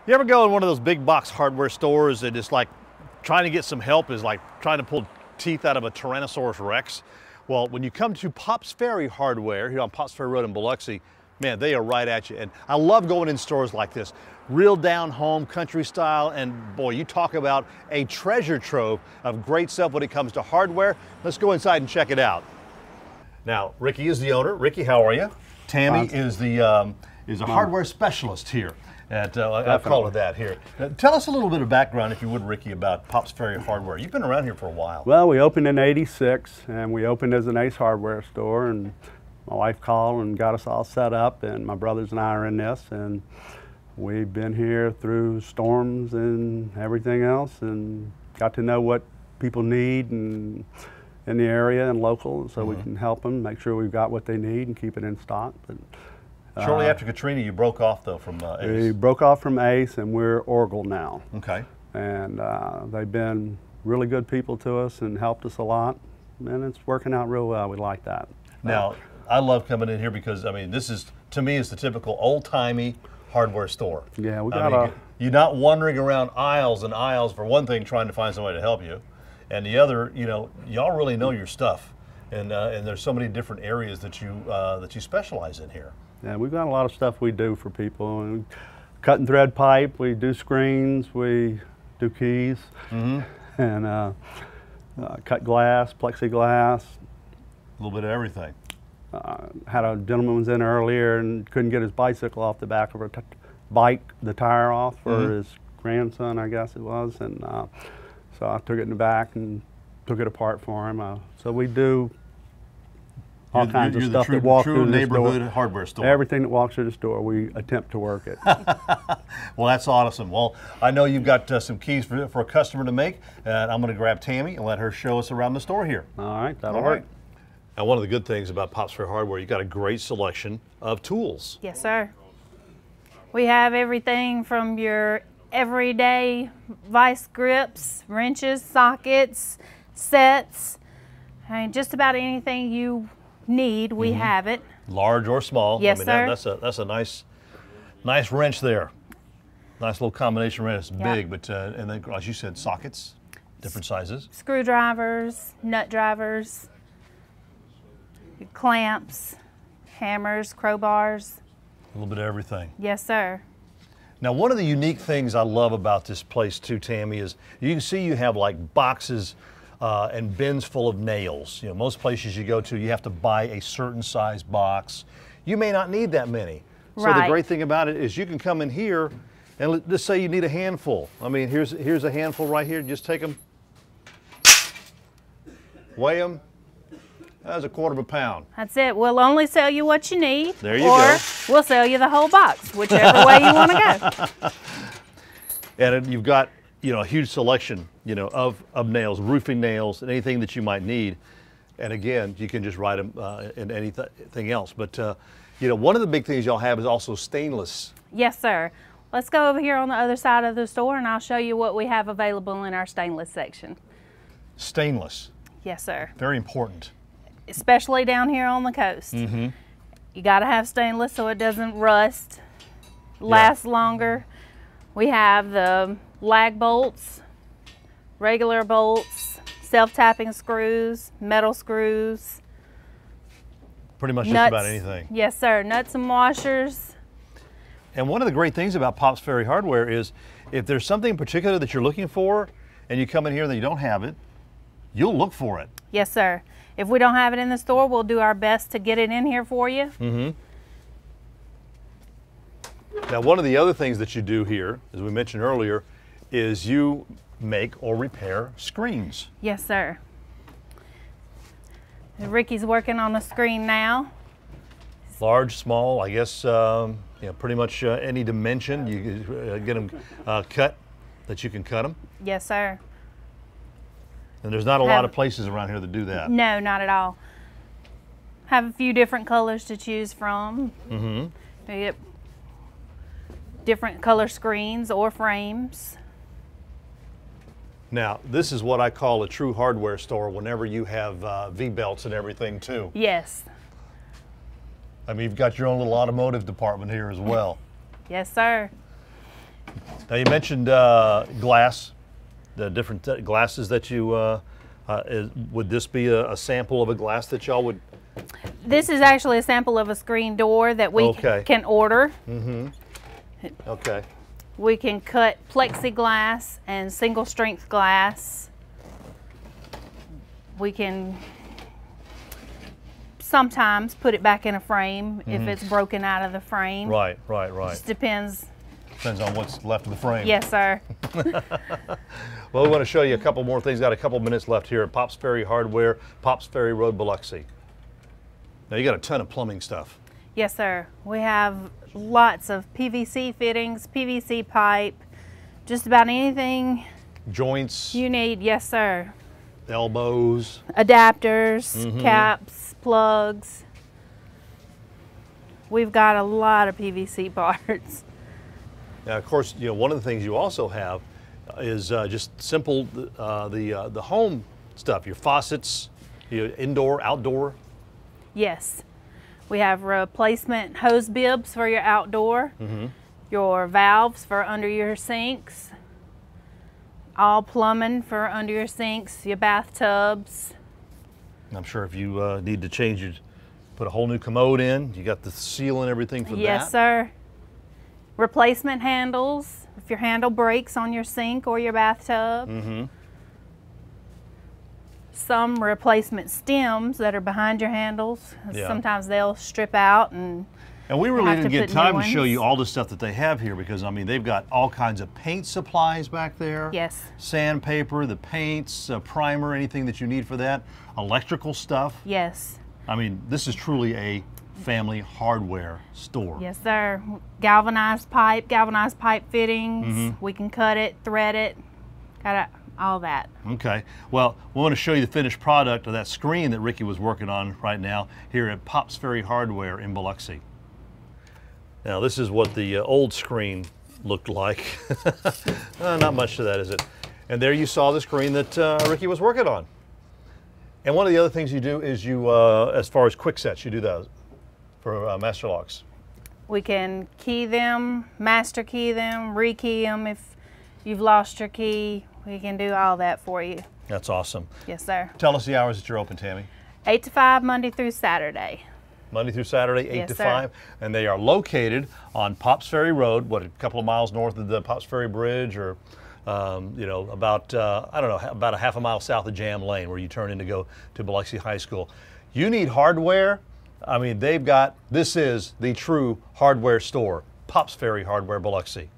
You ever go in one of those big box hardware stores and it's like trying to get some help is like trying to pull teeth out of a Tyrannosaurus Rex? Well, when you come to Pops Ferry Hardware here on Pops Ferry Road in Biloxi, man, they are right at you. And I love going in stores like this. Real down home, country style, and boy, you talk about a treasure trove of great stuff when it comes to hardware. Let's go inside and check it out. Now, Ricky is the owner. Ricky, how are you? Tammy is a hardware specialist here at, I'll call it that here. Now, tell us a little bit of background, if you would, Ricky, about Pops Ferry Hardware. You've been around here for a while. Well, we opened in '86, and we opened as an Ace Hardware store, and my wife called and got us all set up, and my brothers and I are in this, and we've been here through storms and everything else, and got to know what people need and in the area and local, so we can help them, make sure we've got what they need and keep it in stock. But shortly after Katrina, you broke off though from Ace. We broke off from Ace, and we're Oracle now. Okay. And they've been really good people to us and helped us a lot, and it's working out real well. We like that. Now, I love coming in here because, I mean, this is, to me, is the typical old-timey hardware store. Yeah, we got you're not wandering around aisles and aisles, for one thing, trying to find somebody to help you, and the other, you know, y'all really know your stuff, and there's so many different areas that you specialize in here. Yeah, we've got a lot of stuff we do for people. And cut and thread pipe, we do screens, we do keys, and cut glass, plexiglass. A little bit of everything. Had a gentleman was in earlier and couldn't get his bicycle off the back of her bike, the tire off for his grandson, I guess it was, and so I took it in the back and took it apart for him. So we do all kinds of stuff that walks through the neighborhood hardware store. Everything that walks through the store, we attempt to work it. Well, that's awesome. Well, I know you've got some keys for a customer to make, and I'm going to grab Tammy and let her show us around the store here. All right, that'll work. Now, one of the good things about Pops Ferry Hardware, you've got a great selection of tools. Yes, sir. We have everything from your everyday vice grips, wrenches, sockets, sets, and just about anything you need, we have it. Large or small. Yes, I mean, sir. That's a nice wrench there. Nice little combination wrench. It's big, but and then, as you said, sockets, different sizes. Screwdrivers, nut drivers, clamps, hammers, crowbars. A little bit of everything. Yes, sir. Now, one of the unique things I love about this place too, Tammy, is you can see you have like boxes and bins full of nails. You know, most places you go to, you have to buy a certain size box. You may not need that many. So the great thing about it is you can come in here and just say you need a handful. I mean, here's a handful right here. Just take them, weigh them. That's a quarter of a pound. That's it. We'll only sell you what you need. There you go. Or we'll sell you the whole box, whichever way you want to go. And you've got, you know, a huge selection, you know, of nails, roofing nails, and anything that you might need. And again, you can just write them in anything else. But, you know, one of the big things y'all have is also stainless. Yes, sir. Let's go over here on the other side of the store and I'll show you what we have available in our stainless section. Stainless. Yes, sir. Very important. Especially down here on the coast. You got to have stainless so it doesn't rust, last longer. We have the lag bolts, regular bolts, self-tapping screws, metal screws. Pretty much nuts. Just about anything. Yes, sir. Nuts and washers. And one of the great things about Pops Ferry Hardware is if there's something in particular that you're looking for and you come in here and you don't have it, you'll look for it. Yes, sir. If we don't have it in the store, we'll do our best to get it in here for you. Now, one of the other things that you do here, as we mentioned earlier, is you make or repair screens. Yes, sir. Ricky's working on a screen now. Large, small, I guess, you know, pretty much any dimension. You get them cut, that you can cut them. Yes, sir. And there's not a lot of places around here that do that. No, not at all. Have a few different colors to choose from. We get different color screens or frames. Now, this is what I call a true hardware store whenever you have V-belts and everything too. Yes. I mean, you've got your own little automotive department here as well. Yes, sir. Now you mentioned glass, the different glasses that you, would this be a sample of a glass that y'all would? This is actually a sample of a screen door that we can order. Mm-hmm. Okay. We can cut plexiglass and single strength glass. We can sometimes put it back in a frame if it's broken out of the frame. Right. Just depends. Depends on what's left of the frame. Yes, sir. Well, we want to show you a couple more things. Got a couple minutes left here at Pops Ferry Hardware, Pops Ferry Road, Biloxi. Now you got a ton of plumbing stuff. Yes, sir. We have lots of PVC fittings, PVC pipe, just about anything Joints, you need. Yes, sir. elbows. Adapters, caps, plugs. We've got a lot of PVC parts. Now, of course, you know, one of the things you also have is just simple the home stuff. Your faucets, your indoor, outdoor. Yes. We have replacement hose bibs for your outdoor, your valves for under your sinks, all plumbing for under your sinks, your bathtubs. I'm sure if you need to change it, put a whole new commode in, you got the seal and everything for that. Yes, sir. Replacement handles, if your handle breaks on your sink or your bathtub. Some replacement stems that are behind your handles. Yeah. Sometimes they'll strip out and we really have didn't to get put time new to show ones. you all the stuff that they have here because, I mean, they've got all kinds of paint supplies back there. Yes. Sandpaper, the paints, primer, anything that you need for that. Electrical stuff. Yes. I mean, this is truly a family hardware store. Yes, sir. Galvanized pipe fittings. We can cut it, thread it, got all that. Okay. Well, we want to show you the finished product of that screen that Ricky was working on right now here at Pops Ferry Hardware in Biloxi. Now, this is what the old screen looked like. Not much to that, is it? And there you saw the screen that Ricky was working on. And one of the other things you do is you, as far as quick sets, you do those for master locks. We can key them, master key them, rekey them if you've lost your key. We can do all that for you. That's awesome. Yes, sir. Tell us the hours that you're open, Tammy. 8 to 5, Monday through Saturday. Monday through Saturday, 8 Yes, to sir. 5. And they are located on Pops Ferry Road, what, a couple of miles north of the Pops Ferry Bridge, or you know, about, I don't know, about a half a mile south of Jam Lane, where you turn in to go to Biloxi High School. You need hardware. I mean, this is the true hardware store, Pops Ferry Hardware, Biloxi.